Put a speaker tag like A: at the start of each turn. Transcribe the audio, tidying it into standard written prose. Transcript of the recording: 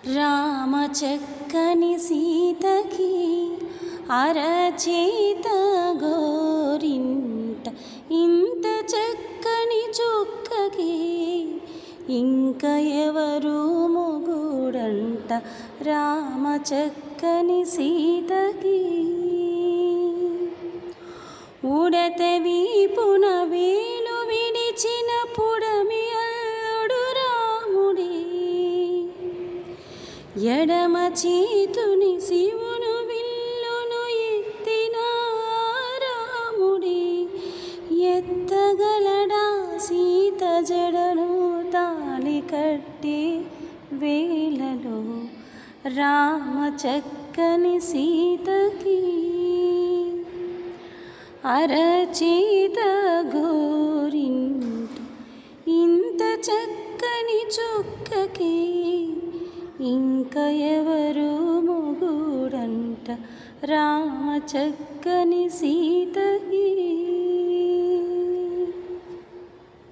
A: రామ చక్కని సీతకి అరచేత గోరింట ఇంత చక్కని చుక్కకి ఇంక ఎవరు మొగుడంట. రామ చక్కని సీతకి ఉడత వీపున వేలు విడిచిన పుడమి అల్లుడు రాముడే, ఎడమ చేతుని శివును విల్లును ఎత్తిన రాముడే, ఎత్తగలడా సీత జడను తాళి కట్టి వేళలో. రామ చక్కని సీతకి అరచేత గోరింట ఇంత చక్కని చుక్కకి ఇంక ఎవరు మొగుడంట. రామ చక్కని సీతకి